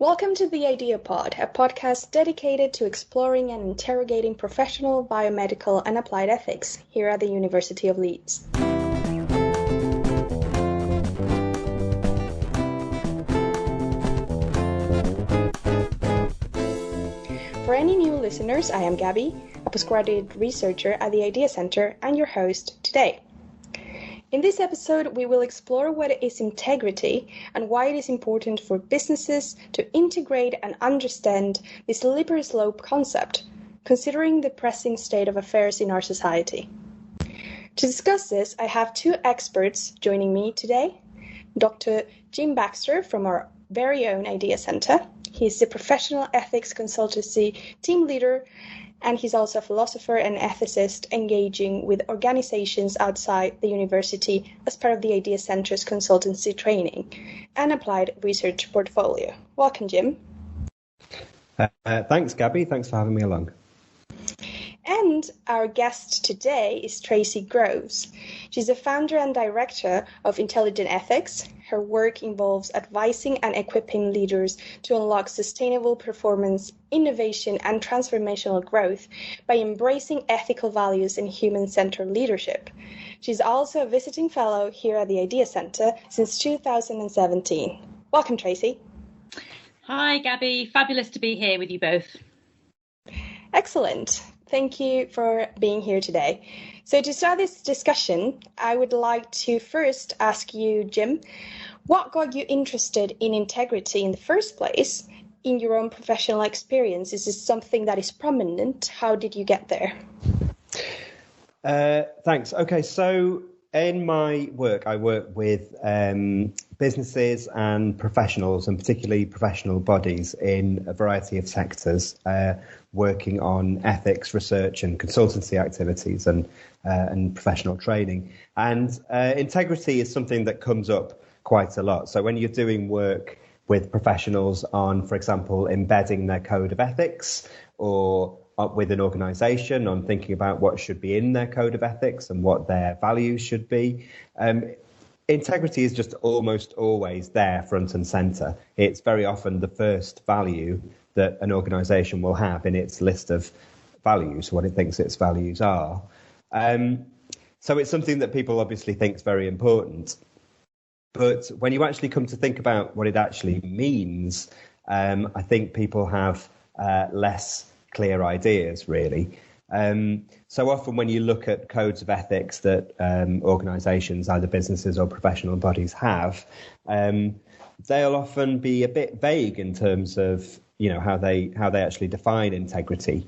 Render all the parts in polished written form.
Welcome to the Idea Pod, a podcast dedicated to exploring and interrogating professional, biomedical, and applied ethics here at the University of Leeds. For any new listeners, I am Gabby, a postgraduate researcher at the Idea Center and your host today. In this episode, we will explore what is integrity and why it is important for businesses to integrate and understand this slippery slope concept, considering the pressing state of affairs in our society. To discuss this, I have two experts joining me today. Dr. Jim Baxter from our very own Idea Center. He is the professional ethics consultancy team leader, and he's also a philosopher and ethicist engaging with organizations outside the university as part of the Idea Center's consultancy training and applied research portfolio. Welcome, Jim. Thanks, Gabby. Thanks for having me along. And our guest today is Tracey Groves. She's the founder and director of Intelligent Ethics. Her work involves advising and equipping leaders to unlock sustainable performance, innovation, and transformational growth by embracing ethical values and human-centered leadership. She's also a visiting fellow here at the Idea Center since 2017. Welcome, Tracey. Hi, Gabby. Fabulous to be here with you both. Excellent. Thank you for being here today. So to start this discussion, I would like to first ask you, Jim, what got you interested in integrity in the first place? In your own professional experience, is this something that is prominent? How did you get there? Thanks. Okay, so in my work, I work with businesses and professionals, and particularly professional bodies in a variety of sectors, working on ethics, research and consultancy activities and professional training. And integrity is something that comes up quite a lot. So when you're doing work with professionals on, for example, embedding their code of ethics, or up with an organisation on thinking about what should be in their code of ethics and what their values should be, integrity is just almost always there front and centre. It's very often the first value that an organisation will have in its list of values, what it thinks its values are. So it's something that people obviously think is very important. But when you actually come to think about what it actually means, I think people have less clear ideas, really. So often when you look at codes of ethics that organisations, either businesses or professional bodies have, they'll often be a bit vague in terms of, you know, how they actually define integrity.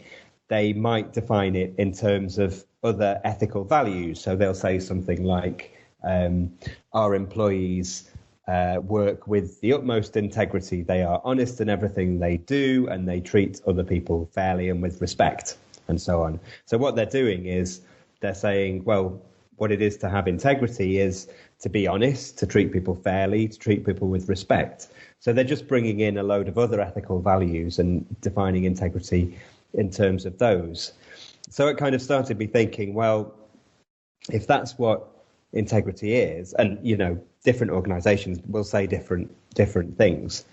They might define it in terms of other ethical values. So they'll say something like, our employees work with the utmost integrity. They are honest in everything they do, and they treat other people fairly and with respect, and so on. So what they're doing is they're saying, well, what it is to have integrity is to be honest, to treat people fairly, to treat people with respect. So they're just bringing in a load of other ethical values and defining integrity in terms of those. So it kind of started me thinking, well, if that's what integrity is, and, you know, different organizations will say different things.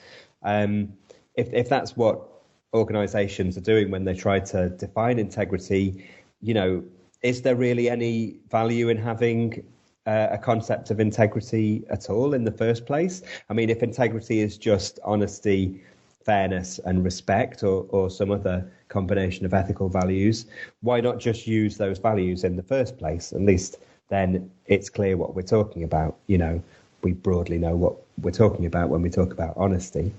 If that's what organizations are doing when they try to define integrity, you know, is there really any value in having a concept of integrity at all in the first place? I mean, if integrity is just honesty, fairness and respect, or some other combination of ethical values, why not just use those values in the first place? At least then it's clear what we're talking about. You know, we broadly know what we're talking about when we talk about honesty,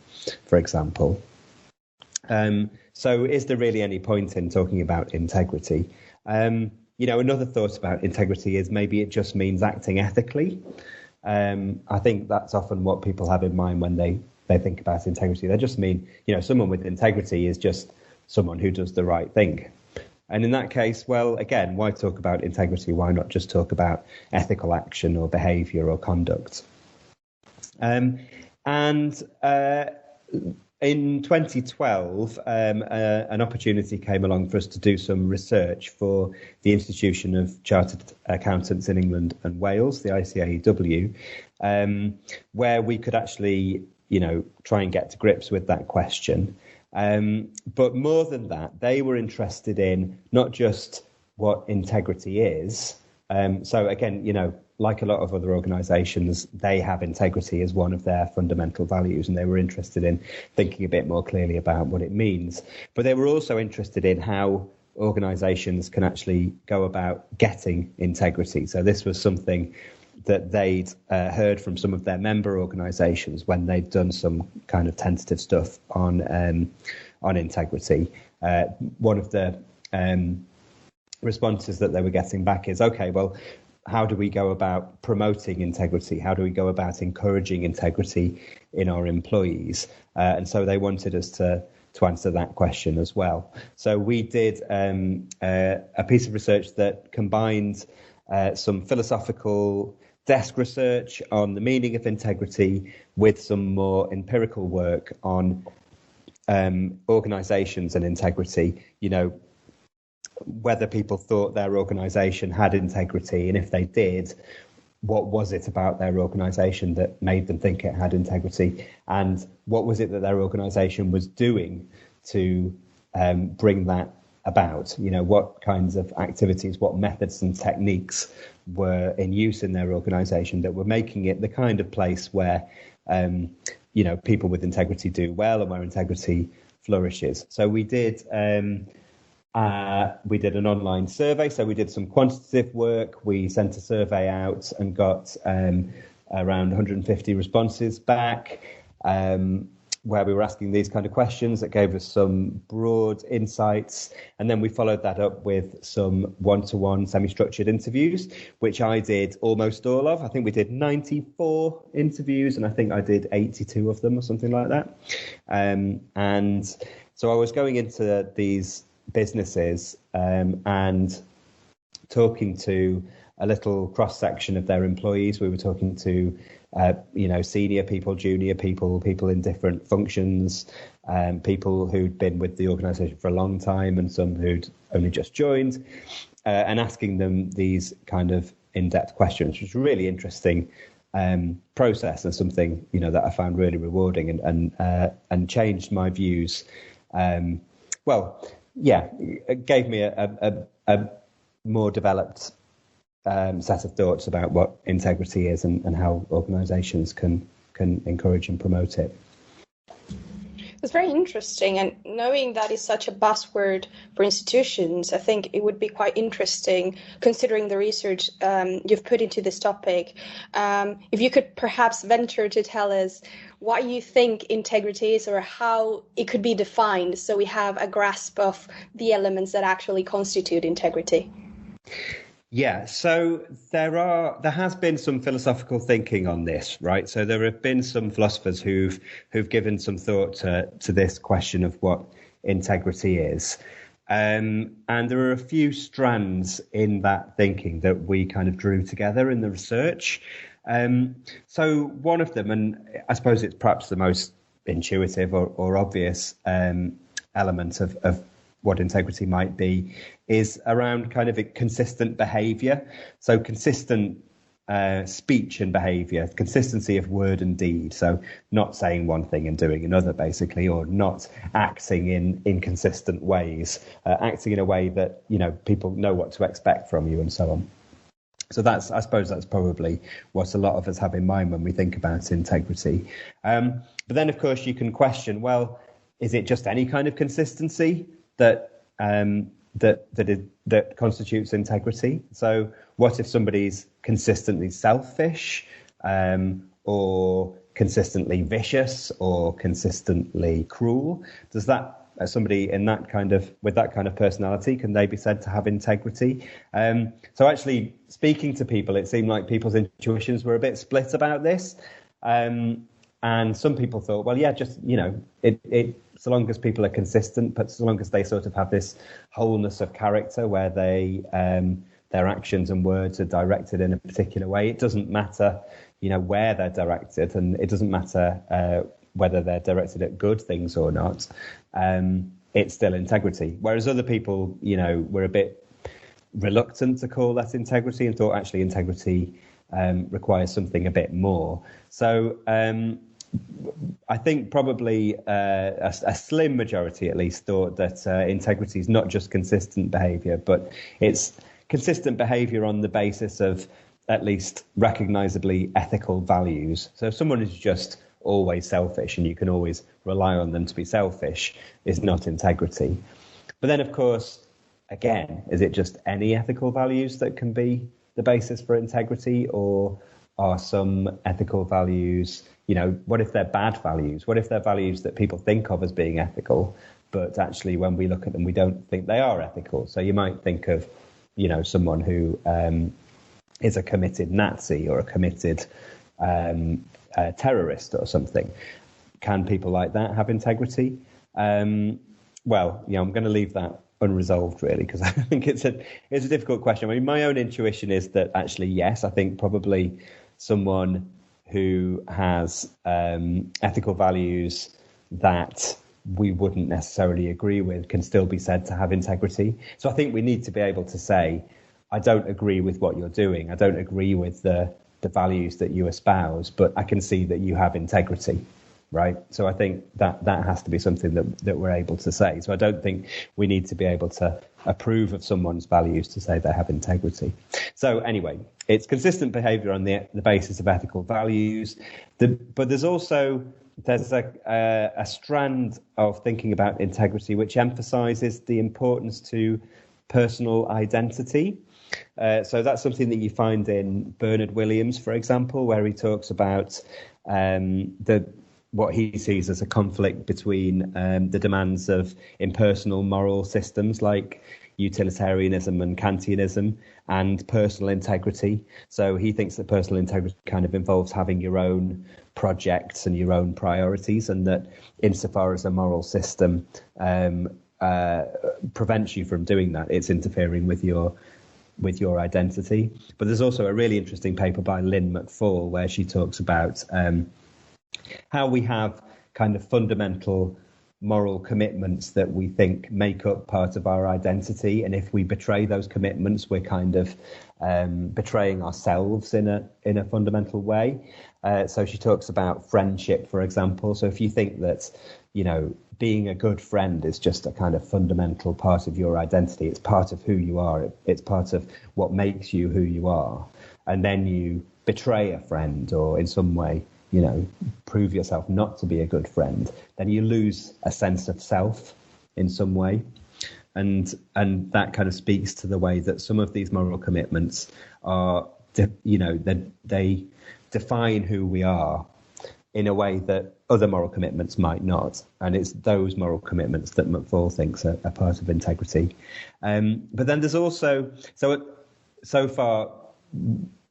for example. So is there really any point in talking about integrity? You know, another thought about integrity is maybe it just means acting ethically. I think that's often what people have in mind when they think about integrity. They just mean, you know, someone with integrity is just someone who does the right thing. And in that case, well, again, why talk about integrity? Why not just talk about ethical action or behaviour or conduct? In 2012, an opportunity came along for us to do some research for the Institution of Chartered Accountants in England and Wales, the ICAEW, where we could actually, try and get to grips with that question. But more than that, they were interested in not just what integrity is. So again, like a lot of other organisations, they have integrity as one of their fundamental values, and they were interested in thinking a bit more clearly about what it means. But they were also interested in how organisations can actually go about getting integrity. So this was something that they'd heard from some of their member organisations when they'd done some kind of tentative stuff on integrity. One of the responses that they were getting back is, okay, well, how do we go about promoting integrity? How do we go about encouraging integrity in our employees? And so they wanted us to answer that question as well. So we did a piece of research that combined some philosophical desk research on the meaning of integrity with some more empirical work on organisations and integrity, whether people thought their organisation had integrity, and if they did, what was it about their organisation that made them think it had integrity, and what was it that their organisation was doing to bring that about? What kinds of activities, what methods and techniques were in use in their organisation that were making it the kind of place where people with integrity do well and where integrity flourishes. So we did an online survey. So we did some quantitative work. We sent a survey out and got around 150 responses back, where we were asking these kind of questions that gave us some broad insights. And then we followed that up with some one-to-one semi-structured interviews, which I did almost all of. I think we did 94 interviews, and I think I did 82 of them or something like that. And so I was going into these businesses and talking to a little cross-section of their employees. We were talking to senior people, junior people, people in different functions, people who'd been with the organisation for a long time and some who'd only just joined, and asking them these kind of in-depth questions, which was a really interesting process, and something that I found really rewarding and changed my views. It gave me a more developed set of thoughts about what integrity is and how organisations can encourage and promote it. It's very interesting, and knowing that is such a buzzword for institutions, I think it would be quite interesting, considering the research you've put into this topic, if you could perhaps venture to tell us what you think integrity is, or how it could be defined, so we have a grasp of the elements that actually constitute integrity. Yeah, so there has been some philosophical thinking on this, right? So there have been some philosophers who've given some thought to this question of what integrity is. And there are a few strands in that thinking that we kind of drew together in the research. So one of them, and I suppose it's perhaps the most intuitive or obvious element of what integrity might be, is around kind of a consistent behaviour. So consistent speech and behaviour, consistency of word and deed. So not saying one thing and doing another, basically, or not acting in inconsistent ways, acting in a way that, people know what to expect from you, and so on. So I suppose that's probably what a lot of us have in mind when we think about integrity. But then, of course, you can question, well, is it just any kind of consistency that constitutes integrity? So what if somebody's consistently selfish, or consistently vicious, or consistently cruel? Does that somebody with that kind of personality, can they be said to have integrity? So actually, speaking to people, it seemed like people's intuitions were a bit split about this. And some people thought, well, yeah, just, it so long as people are consistent, but so long as they sort of have this wholeness of character where they their actions and words are directed in a particular way, it doesn't matter, where they're directed, and it doesn't matter whether they're directed at good things or not. It's still integrity. Whereas other people, were a bit reluctant to call that integrity and thought actually integrity requires something a bit more. So I think probably a slim majority, at least, thought that integrity is not just consistent behaviour, but it's consistent behaviour on the basis of at least recognisably ethical values. So if someone is just always selfish and you can always rely on them to be selfish, is not integrity. But then, of course, again, is it just any ethical values that can be the basis for integrity, or are some ethical values, what if they're bad values? What if they're values that people think of as being ethical, but actually when we look at them, we don't think they are ethical? So you might think of, someone who is a committed Nazi or a committed terrorist or something. Can people like that have integrity? I'm going to leave that unresolved, really, because I think it's a difficult question. I mean, my own intuition is that actually, yes, I think probably someone who has ethical values that we wouldn't necessarily agree with can still be said to have integrity. So I think we need to be able to say, I don't agree with what you're doing. I don't agree with the values that you espouse, but I can see that you have integrity. Right. So I think that has to be something that we're able to say. So I don't think we need to be able to approve of someone's values to say they have integrity. So anyway, it's consistent behaviour on the basis of ethical values. But there's a strand of thinking about integrity which emphasises the importance to personal identity. So that's something that you find in Bernard Williams, for example, where he talks about what he sees as a conflict between the demands of impersonal moral systems like utilitarianism and Kantianism and personal integrity. So he thinks that personal integrity kind of involves having your own projects and your own priorities, and that insofar as a moral system prevents you from doing that, it's interfering with your identity. But there's also a really interesting paper by Lynn McFall where she talks about how we have kind of fundamental moral commitments that we think make up part of our identity, and if we betray those commitments, we're kind of betraying ourselves in a fundamental way. So she talks about friendship, for example. So if you think that being a good friend is just a kind of fundamental part of your identity, it's part of who you are, it's part of what makes you who you are, and then you betray a friend or in some way prove yourself not to be a good friend, then you lose a sense of self in some way. And that kind of speaks to the way that some of these moral commitments are, they define who we are in a way that other moral commitments might not. And it's those moral commitments that McFall thinks are part of integrity. But then there's also, so far,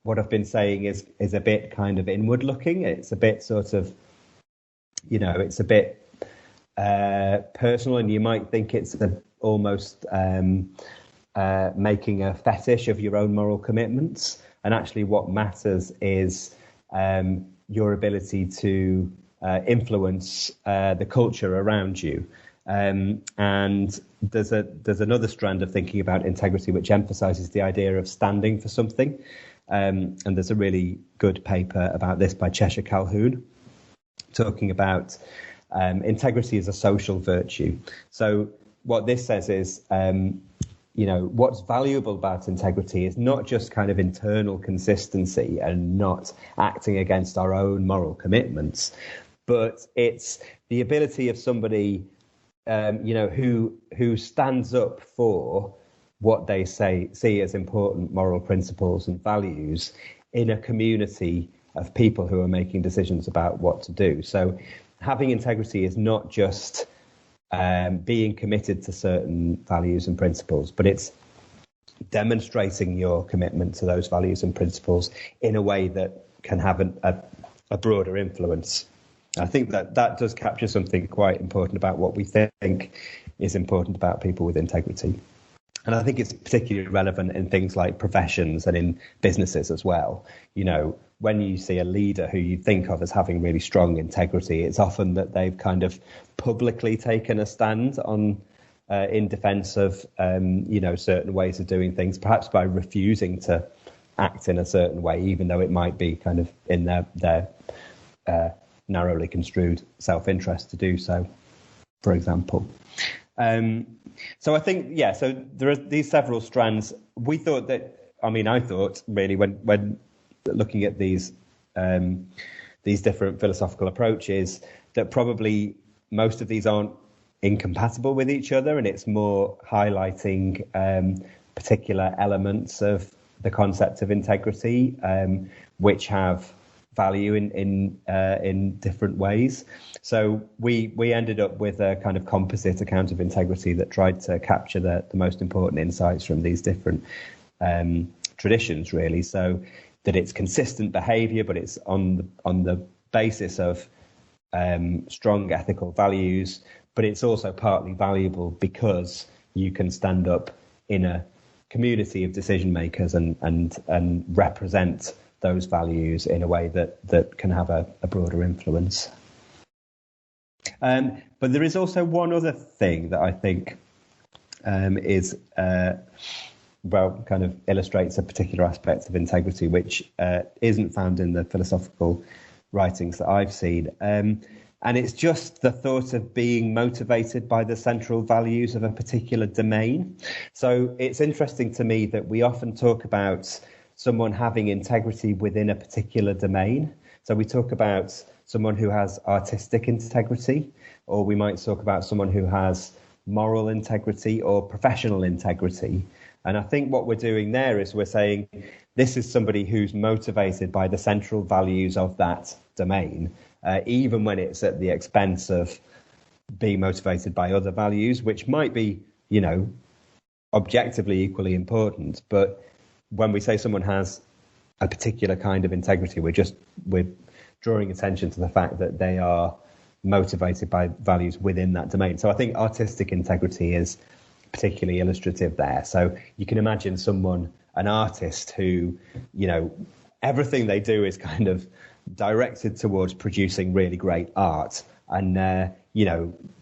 what I've been saying is a bit kind of inward looking. It's a bit sort of, it's a bit personal, and you might think it's almost making a fetish of your own moral commitments. And actually what matters is your ability to influence the culture around you. And there's another strand of thinking about integrity which emphasizes the idea of standing for something. And there's a really good paper about this by Cheshire Calhoun, talking about integrity as a social virtue. So what this says is, what's valuable about integrity is not just kind of internal consistency and not acting against our own moral commitments, but it's the ability of somebody, who stands up for what they see as important moral principles and values in a community of people who are making decisions about what to do. So having integrity is not just being committed to certain values and principles, but it's demonstrating your commitment to those values and principles in a way that can have a broader influence. I think that does capture something quite important about what we think is important about people with integrity. And I think it's particularly relevant in things like professions and in businesses as well. When you see a leader who you think of as having really strong integrity, it's often that they've kind of publicly taken a stand on in defence of, certain ways of doing things, perhaps by refusing to act in a certain way, even though it might be kind of in their narrowly construed self-interest to do so, for example. So I think, so there are these several strands. I thought really when looking at these different philosophical approaches, that probably most of these aren't incompatible with each other, and it's more highlighting particular elements of the concept of integrity, which have value in different ways. So we ended up with a kind of composite account of integrity that tried to capture the most important insights from these different traditions, really. So that it's consistent behavior, but it's on the basis of strong ethical values, but it's also partly valuable because you can stand up in a community of decision makers and represent those values in a way that can have a broader influence. But there is also one other thing that I think is kind of illustrates a particular aspect of integrity, which isn't found in the philosophical writings that I've seen. And it's just the thought of being motivated by the central values of a particular domain. So it's interesting to me that we often talk about someone having integrity within a particular domain. So we talk about someone who has artistic integrity, or we might talk about someone who has moral integrity or professional integrity. And I think what we're doing there is we're saying this is somebody who's motivated by the central values of that domain, even when it's at the expense of being motivated by other values, which might be, objectively equally important. But when we say someone has a particular kind of integrity, we're drawing attention to the fact that they are motivated by values within that domain. So I think artistic integrity is particularly illustrative there. So you can imagine an artist who, everything they do is kind of directed towards producing really great art. And,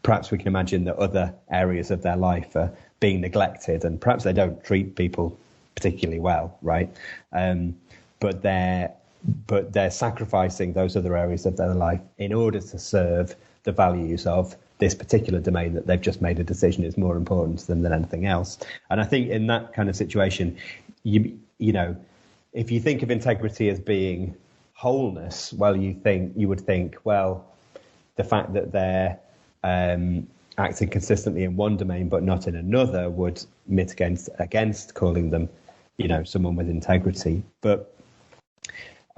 perhaps we can imagine that other areas of their life are being neglected, and perhaps they don't treat people particularly well, right? But they're sacrificing those other areas of their life in order to serve the values of this particular domain that they've just made a decision is more important to them than anything else. And I think in that kind of situation, you if you think of integrity as being wholeness, well, you would think, well, the fact that they're acting consistently in one domain but not in another would mitigate against calling them, someone with integrity. But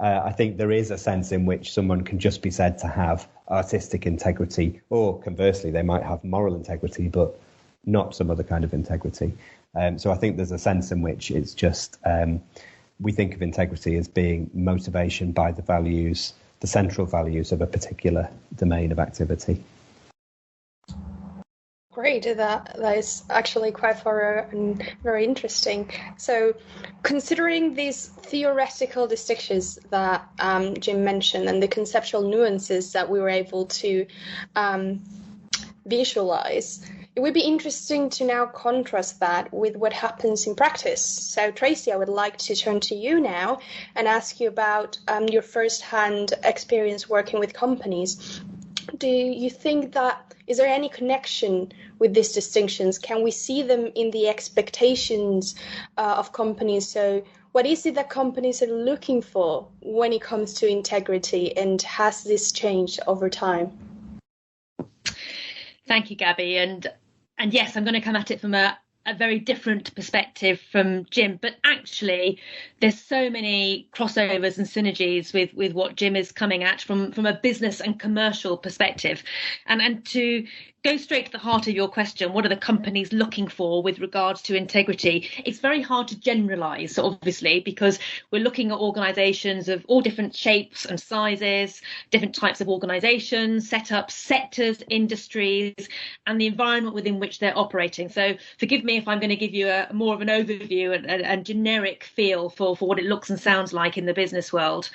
I think there is a sense in which someone can just be said to have artistic integrity, or conversely, they might have moral integrity, but not some other kind of integrity. So I think there's a sense in which it's just, we think of integrity as being motivation by the values, the central values of a particular domain of activity. Great, that is actually quite thorough and very interesting. So, considering these theoretical distinctions that Jim mentioned and the conceptual nuances that we were able to visualize, it would be interesting to now contrast that with what happens in practice. So, Tracey, I would like to turn to you now and ask you about your first-hand experience working with companies. Do you think is there any connection with these distinctions? Can we see them in the expectations of companies? So what is it that companies are looking for when it comes to integrity, and has this changed over time? Thank you, Gabby. And yes, I'm going to come at it from a very different perspective from Jim, but actually there's so many crossovers and synergies with what Jim is coming at from a business and commercial perspective. And to go straight to the heart of your question, what are the companies looking for with regards to integrity? It's very hard to generalize, obviously, because we're looking at organizations of all different shapes and sizes, different types of organizations, setups, sectors, industries, and the environment within which they're operating. So forgive me if I'm going to give you more of an overview and generic feel for what it looks and sounds like in the business world.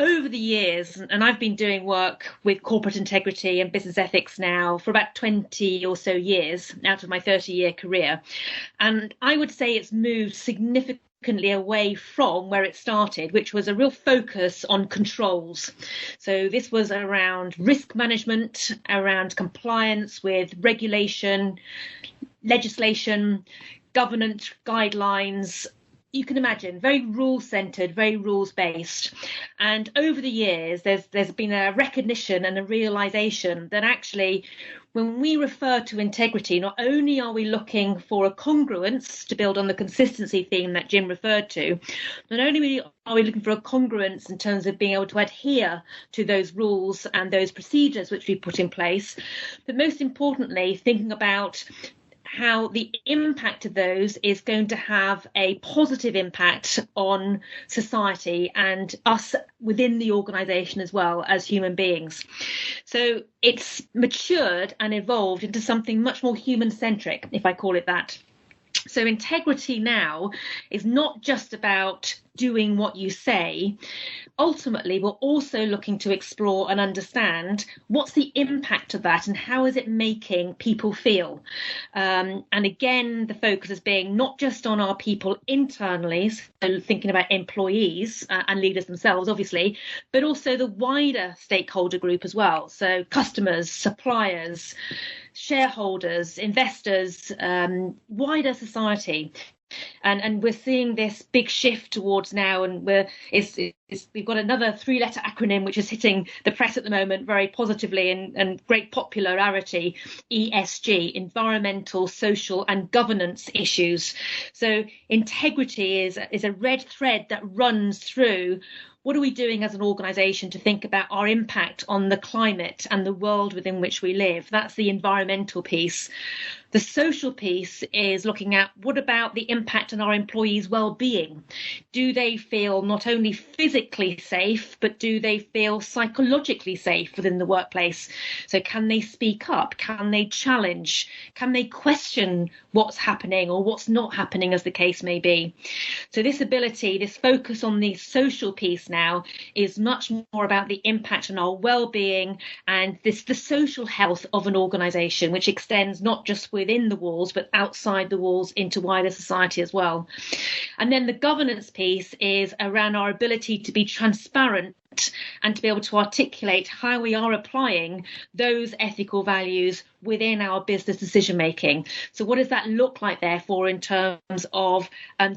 Over the years, and I've been doing work with corporate integrity and business ethics now for about 20 or so years out of my 30-year career. And I would say it's moved significantly away from where it started, which was a real focus on controls. So this was around risk management, around compliance with regulation, legislation, governance guidelines. You can imagine, very rule-centred, very rules-based. And over the years, there's been a recognition and a realisation that actually, when we refer to integrity, not only are we looking for a congruence to build on the consistency theme that Jim referred to, not only are we looking for a congruence in terms of being able to adhere to those rules and those procedures which we put in place, but most importantly, thinking about how the impact of those is going to have a positive impact on society and us within the organisation as well as human beings. So it's matured and evolved into something much more human-centric, if I call it that. So integrity now is not just about doing what you say. Ultimately, we're also looking to explore and understand what's the impact of that and how is it making people feel. And again, the focus is being not just on our people internally, so thinking about employees and leaders themselves, obviously, but also the wider stakeholder group as well. So customers, suppliers, shareholders, investors, wider society. And we're seeing this big shift towards now, and we've got another 3-letter acronym which is hitting the press at the moment very positively and great popularity: ESG, environmental, social and governance issues. So integrity is a red thread that runs through. What are we doing as an organisation to think about our impact on the climate and the world within which we live? That's the environmental piece. The social piece is looking at what about the impact on our employees' well-being? Do they feel not only physically safe, but do they feel psychologically safe within the workplace? So can they speak up? Can they challenge? Can they question what's happening or what's not happening, as the case may be? So this ability, this focus on the social piece now is much more about the impact on our well-being and the social health of an organisation, which extends not just within the walls, but outside the walls into wider society as well. And then the governance piece is around our ability to be transparent and to be able to articulate how we are applying those ethical values within our business decision making. So what does that look like, therefore, in terms of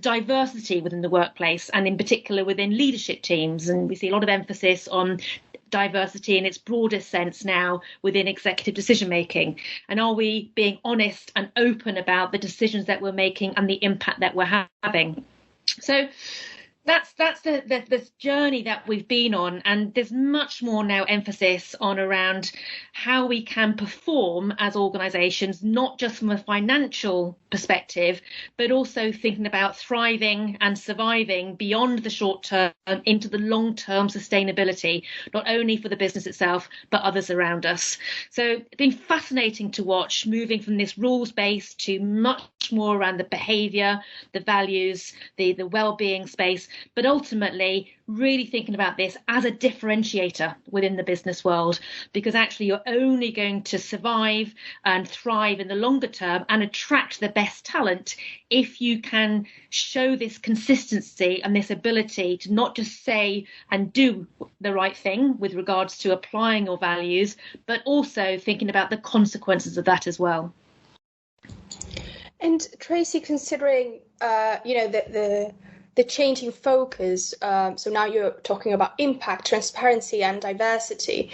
diversity within the workplace and in particular within leadership teams? And we see a lot of emphasis on diversity in its broadest sense now within executive decision making. And are we being honest and open about the decisions that we're making and the impact that we're having? So that's the journey that we've been on, and there's much more now emphasis on around how we can perform as organisations, not just from a financial perspective, but also thinking about thriving and surviving beyond the short term into the long-term sustainability, not only for the business itself, but others around us. So it's been fascinating to watch, moving from this rules-based to much more around the behaviour, the values, the well-being space, but ultimately really thinking about this as a differentiator within the business world, because actually you're only going to survive and thrive in the longer term and attract the best talent if you can show this consistency and this ability to not just say and do the right thing with regards to applying your values, but also thinking about the consequences of that as well. And Tracey, considering the changing focus, so now you're talking about impact, transparency and diversity.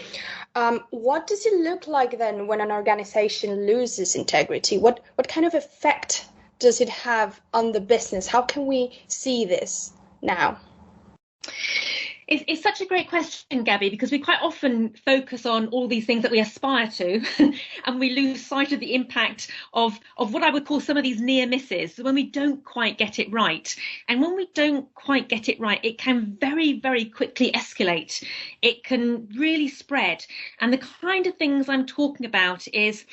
What does it look like then when an organization loses integrity? What kind of effect does it have on the business? How can we see this now? It's such a great question, Gabby, because we quite often focus on all these things that we aspire to and we lose sight of the impact of what I would call some of these near misses, when we don't quite get it right. And when we don't quite get it right, it can very, very quickly escalate. It can really spread. And the kind of things I'm talking about is,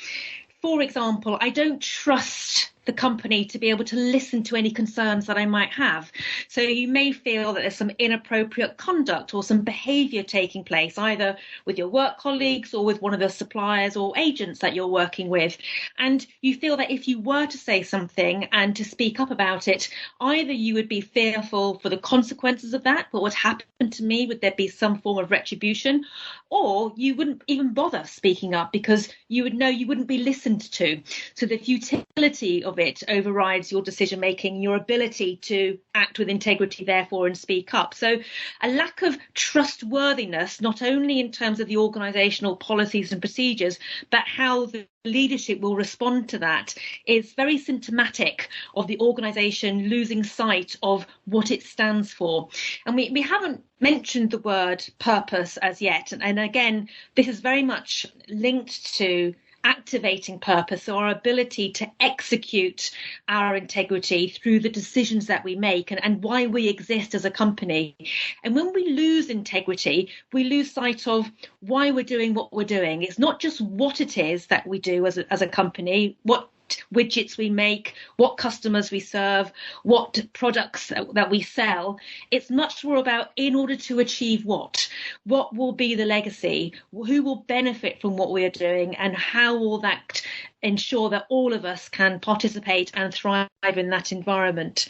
for example, I don't trust the company to be able to listen to any concerns that I might have. So you may feel that there's some inappropriate conduct or some behaviour taking place, either with your work colleagues or with one of the suppliers or agents that you're working with. And you feel that if you were to say something and to speak up about it, either you would be fearful for the consequences of that, what would happen to me, would there be some form of retribution, or you wouldn't even bother speaking up because you would know you wouldn't be listened to. So the futility of it overrides your decision making, your ability to act with integrity, therefore, and speak up. So a lack of trustworthiness, not only in terms of the organisational policies and procedures, but how the leadership will respond to that, is very symptomatic of the organisation losing sight of what it stands for. And we haven't mentioned the word purpose as yet. And again, this is very much linked to activating purpose, so our ability to execute our integrity through the decisions that we make and why we exist as a company. And when we lose integrity, we lose sight of why we're doing what we're doing. It's not just what it is that we do as a company, what widgets we make, what customers we serve, what products that we sell. It's much more about, in order to achieve what will be the legacy, who will benefit from what we are doing, and how will that ensure that all of us can participate and thrive in that environment.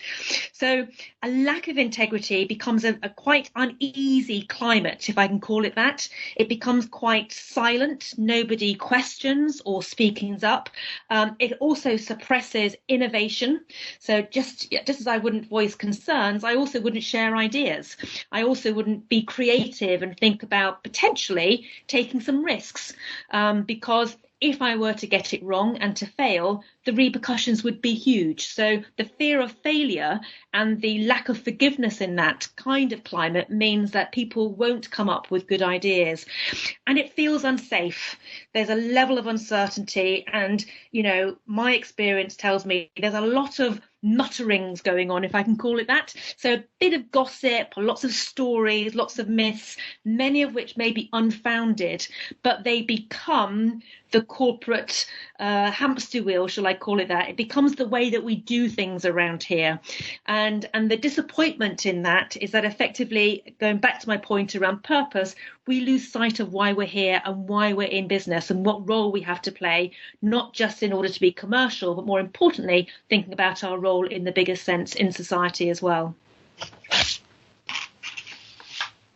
So a lack of integrity becomes a quite uneasy climate, if I can call it that. It becomes quite silent. Nobody questions or speaks up. It also suppresses innovation. So just as I wouldn't voice concerns, I also wouldn't share ideas. I also wouldn't be creative and think about potentially taking some risks, because if I were to get it wrong and to fail, the repercussions would be huge. So the fear of failure and the lack of forgiveness in that kind of climate means that people won't come up with good ideas. And it feels unsafe. There's a level of uncertainty. And, my experience tells me there's a lot of mutterings going on, if I can call it that. So a bit of gossip, lots of stories, lots of myths, many of which may be unfounded, but they become the corporate hamster wheel, shall I call it that. It becomes the way that we do things around here. And the disappointment in that is that effectively, going back to my point around purpose, we lose sight of why we're here and why we're in business and what role we have to play, not just in order to be commercial, but more importantly, thinking about our role in the bigger sense in society as well.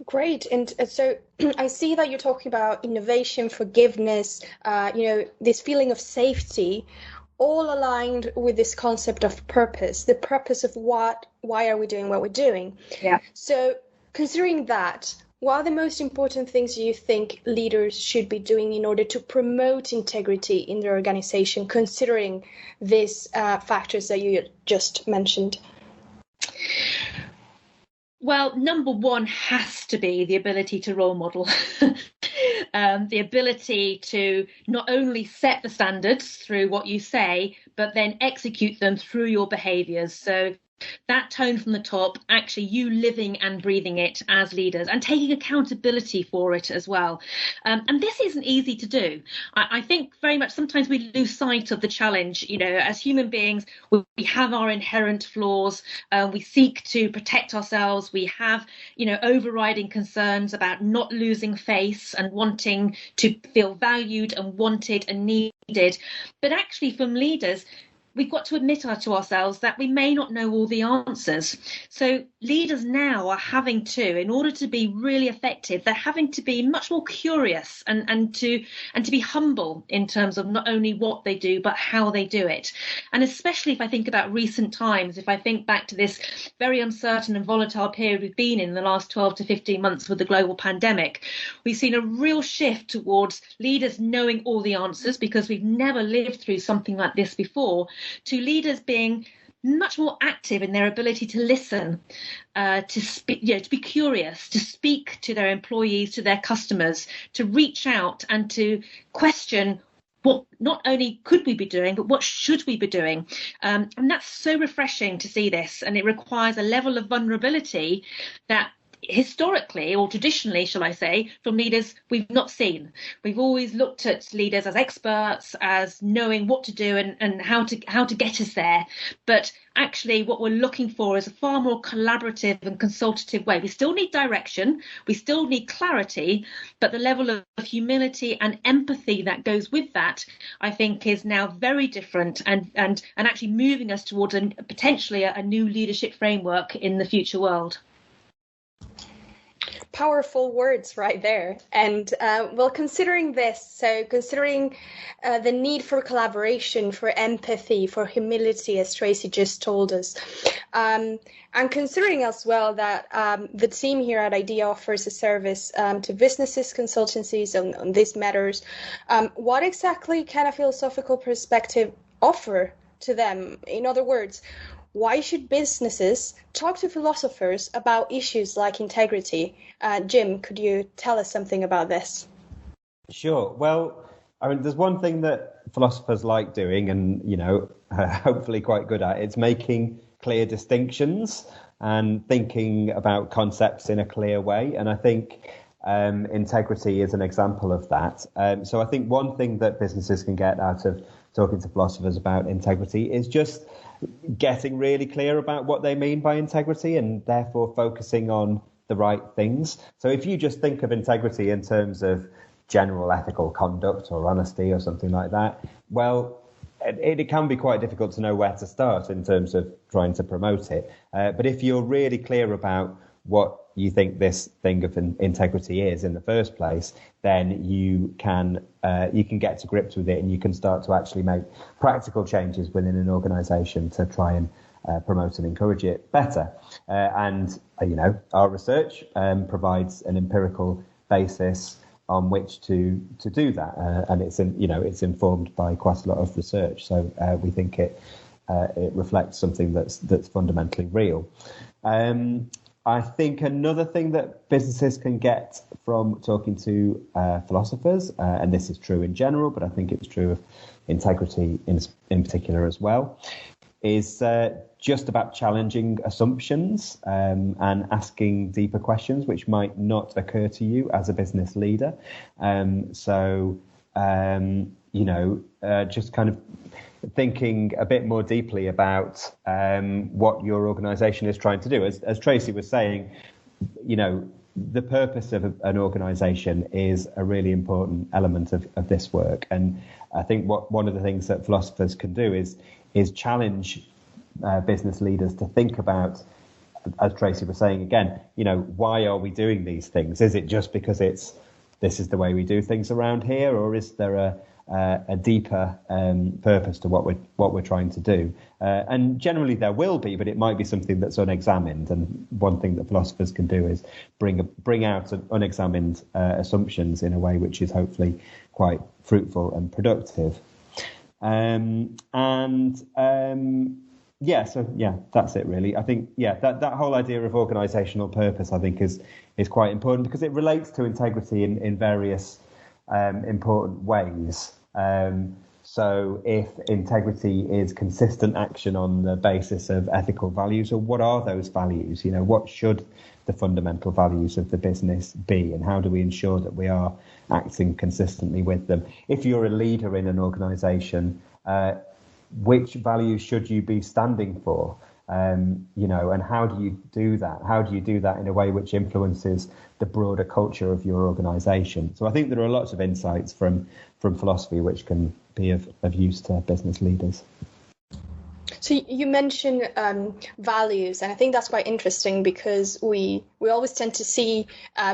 Great. And so I see that you're talking about innovation, forgiveness, this feeling of safety, all aligned with this concept of purpose, the purpose of why are we doing what we're doing? Yeah. So considering that, what are the most important things you think leaders should be doing in order to promote integrity in their organization, considering these factors that you just mentioned? Well, number one has to be the ability to role model. The ability to not only set the standards through what you say, but then execute them through your behaviours. So that tone from the top, actually you living and breathing it as leaders and taking accountability for it as well. And this isn't easy to do. I think very much sometimes we lose sight of the challenge. As human beings, we have our inherent flaws. We seek to protect ourselves. We have, overriding concerns about not losing face and wanting to feel valued and wanted and needed. But actually, from leaders, we've got to admit to ourselves that we may not know all the answers. So leaders now are having to, in order to be really effective, they're having to be much more curious and to be humble in terms of not only what they do, but how they do it. And especially if I think about recent times, if I think back to this very uncertain and volatile period we've been in the last 12 to 15 months with the global pandemic, we've seen a real shift towards leaders knowing all the answers because we've never lived through something like this before, to leaders being much more active in their ability to listen, to speak, to be curious, to speak to their employees, to their customers, to reach out and to question what not only could we be doing, but what should we be doing? And that's so refreshing to see this. And it requires a level of vulnerability that historically, or traditionally, shall I say, from leaders we've not seen. We've always looked at leaders as experts, as knowing what to do and how to get us there. But actually, what we're looking for is a far more collaborative and consultative way. We still need direction, we still need clarity, but the level of humility and empathy that goes with that, I think, is now very different and actually moving us towards potentially a new leadership framework in the future world. Powerful words right there. And well, considering the need for collaboration, for empathy, for humility, as Tracey just told us, and considering as well that the team here at IDEA offers a service to businesses, consultancies on these matters, what exactly can a philosophical perspective offer to them? In other words, why should businesses talk to philosophers about issues like integrity? Jim, could you tell us something about this? Sure. Well, I mean, there's one thing that philosophers like doing and, hopefully quite good at. It's making clear distinctions and thinking about concepts in a clear way. And I think integrity is an example of that. So I think one thing that businesses can get out of talking to philosophers about integrity is just getting really clear about what they mean by integrity and therefore focusing on the right things. So if you just think of integrity in terms of general ethical conduct or honesty or something like that, well, it can be quite difficult to know where to start in terms of trying to promote it. But if you're really clear about what you think this thing of integrity is in the first place, then you can get to grips with it and you can start to actually make practical changes within an organisation to try and promote and encourage it better. And our research provides an empirical basis on which to do that, and it's informed by quite a lot of research. So we think it reflects something that's fundamentally real. I think another thing that businesses can get from talking to philosophers, and this is true in general, but I think it's true of integrity in particular as well, is just about challenging assumptions and asking deeper questions which might not occur to you as a business leader. Just kind of thinking a bit more deeply about what your organisation is trying to do. As Tracey was saying, the purpose of an organisation is a really important element of this work. And I think one of the things that philosophers can do is challenge business leaders to think about, as Tracey was saying again, why are we doing these things? Is it just because this is the way we do things around here, or is there a deeper purpose to what we're trying to do? And generally there will be, but it might be something that's unexamined. And one thing that philosophers can do is bring out unexamined assumptions in a way which is hopefully quite fruitful and productive. That's it really. I think, that whole idea of organisational purpose, I think, is quite important because it relates to integrity in various important ways. So if integrity is consistent action on the basis of ethical values, or what are those values? What should the fundamental values of the business be, and how do we ensure that we are acting consistently with them? If you're a leader in an organisation, which values should you be standing for? And how do you do that? How do you do that in a way which influences the broader culture of your organisation? So I think there are lots of insights from philosophy which can be of use to business leaders. So you mentioned values, and I think that's quite interesting because we always tend to see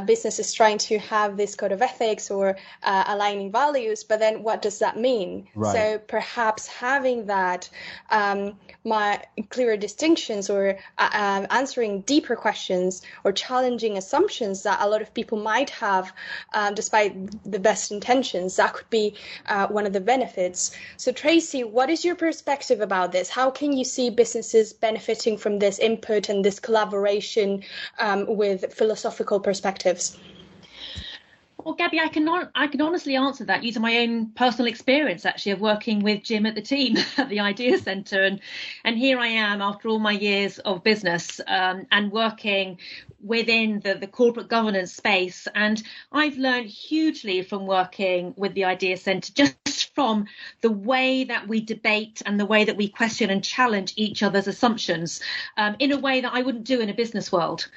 businesses trying to have this code of ethics or aligning values, but then what does that mean? Right. So perhaps having that clearer distinctions or answering deeper questions or challenging assumptions that a lot of people might have despite the best intentions, that could be one of the benefits. So Tracey, what is your perspective about this? How can you see businesses benefiting from this input and this collaboration with philosophical perspectives? Well, Gabby, I can honestly answer that using my own personal experience, actually, of working with Jim at the team at the Idea Centre, and here I am after all my years of business and working within the corporate governance space, and I've learned hugely from working with the Idea Centre, just from the way that we debate and the way that we question and challenge each other's assumptions in a way that I wouldn't do in a business world.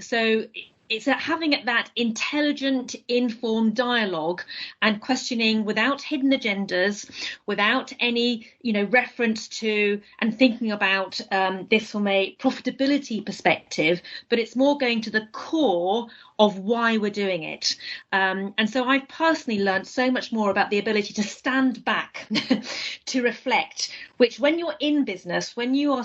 So it's having that intelligent, informed dialogue and questioning without hidden agendas, without any, reference to and thinking about this from a profitability perspective, but it's more going to the core of why we're doing it. And so I've personally learned so much more about the ability to stand back, to reflect, which when you're in business, when you're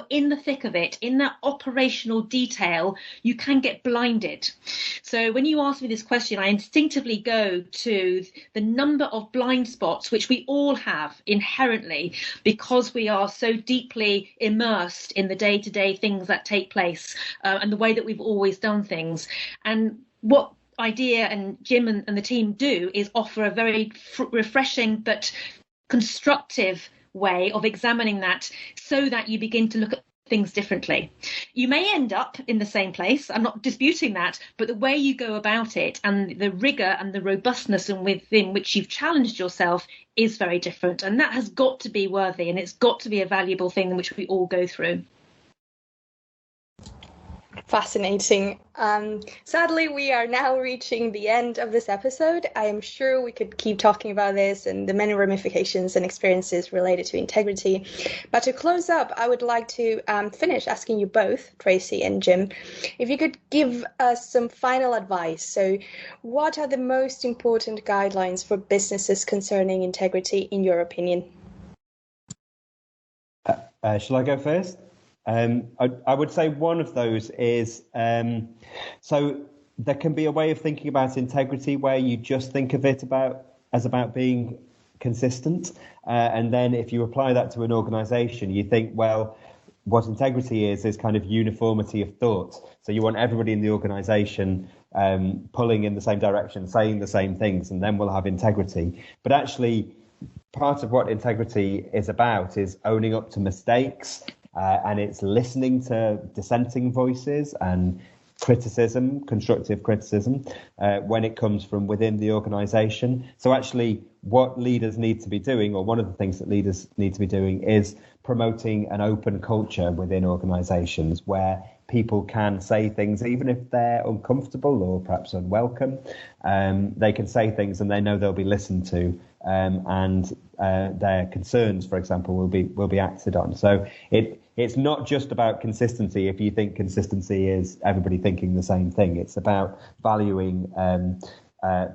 in the thick of it, in that operational detail, you can get blinded. So when you ask me this question, I instinctively go to the number of blind spots, which we all have inherently, because we are so deeply immersed in the day-to-day things that take place and the way that we've always done things. And what Idea and Jim and the team do is offer a very refreshing but constructive way of examining that, so that you begin to look at things differently. You may end up in the same place, I'm not disputing that, but the way you go about it and the rigor and the robustness within which you've challenged yourself is very different, and that has got to be worthy, and it's got to be a valuable thing in which we all go through. Fascinating. Sadly, we are now reaching the end of this episode. I am sure we could keep talking about this and the many ramifications and experiences related to integrity. But to close up, I would like to finish asking you both, Tracey and Jim, if you could give us some final advice. So what are the most important guidelines for businesses concerning integrity, in your opinion? Shall I go first? I would say one of those is, so there can be a way of thinking about integrity where you just think of it as about being consistent. And then if you apply that to an organization, you think, well, what integrity is kind of uniformity of thought. So you want everybody in the organization pulling in the same direction, saying the same things, and then we'll have integrity. But actually, part of what integrity is about is owning up to mistakes. And it's listening to dissenting voices and criticism, constructive criticism, when it comes from within the organisation. So actually, what leaders need to be doing, or one of the things that leaders need to be doing, is promoting an open culture within organisations where people can say things, even if they're uncomfortable or perhaps unwelcome. They can say things and they know they'll be listened to, and their concerns, for example, will be acted on. So it's not just about consistency. If you think consistency is everybody thinking the same thing, it's about valuing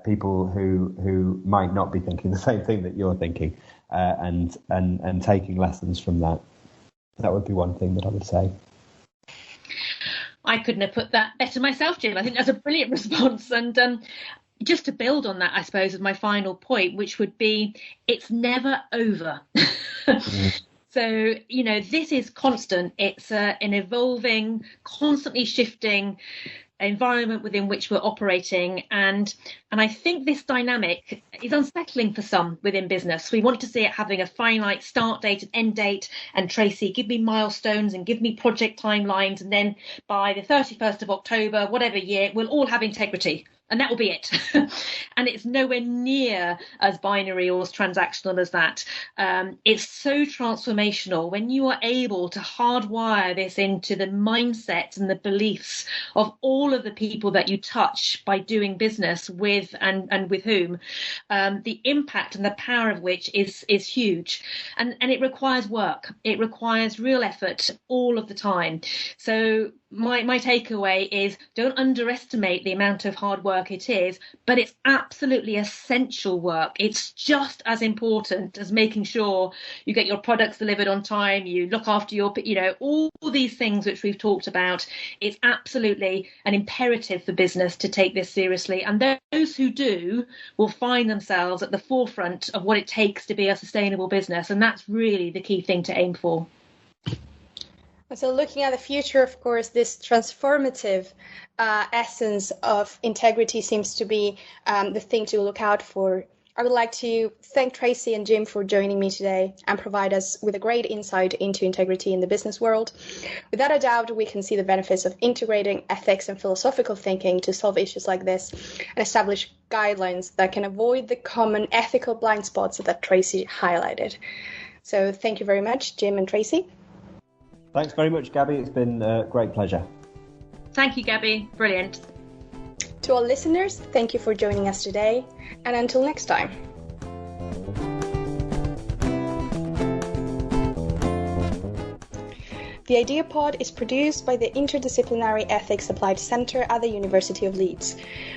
people who might not be thinking the same thing that you're thinking, and taking lessons from that. That would be one thing that I would say. I couldn't have put that better myself, Jim. I think that's a brilliant response. And just to build on that, I suppose, is my final point, which would be, it's never over. So, this is constant. It's an evolving, constantly shifting environment within which we're operating. And I think this dynamic is unsettling for some within business. We want to see it having a finite start date and end date. And Tracey, give me milestones and give me project timelines. And then by the 31st of October, whatever year, we'll all have integrity. And that will be it. And it's nowhere near as binary or as transactional as that. It's so transformational when you are able to hardwire this into the mindsets and the beliefs of all of the people that you touch by doing business with and with whom. The impact and the power of which is huge. And it requires work. It requires real effort all of the time. So my takeaway is, don't underestimate the amount of hard work it is, but it's absolutely essential work. It's just as important as making sure you get your products delivered on time, you look after your, all these things which we've talked about. It's absolutely an imperative for business to take this seriously. And those who do will find themselves at the forefront of what it takes to be a sustainable business. And that's really the key thing to aim for. So looking at the future, of course, this transformative essence of integrity seems to be the thing to look out for. I would like to thank Tracey and Jim for joining me today and provide us with a great insight into integrity in the business world. Without a doubt, we can see the benefits of integrating ethics and philosophical thinking to solve issues like this and establish guidelines that can avoid the common ethical blind spots that Tracey highlighted. So thank you very much, Jim and Tracey. Thanks very much, Gabby. It's been a great pleasure. Thank you, Gabby. Brilliant. To all listeners, thank you for joining us today, and until next time. The Idea Pod is produced by the Interdisciplinary Ethics Applied Centre at the University of Leeds.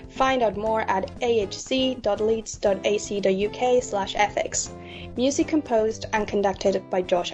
Find out more at ahc.leeds.ac.uk/ethics. Music composed and conducted by Josh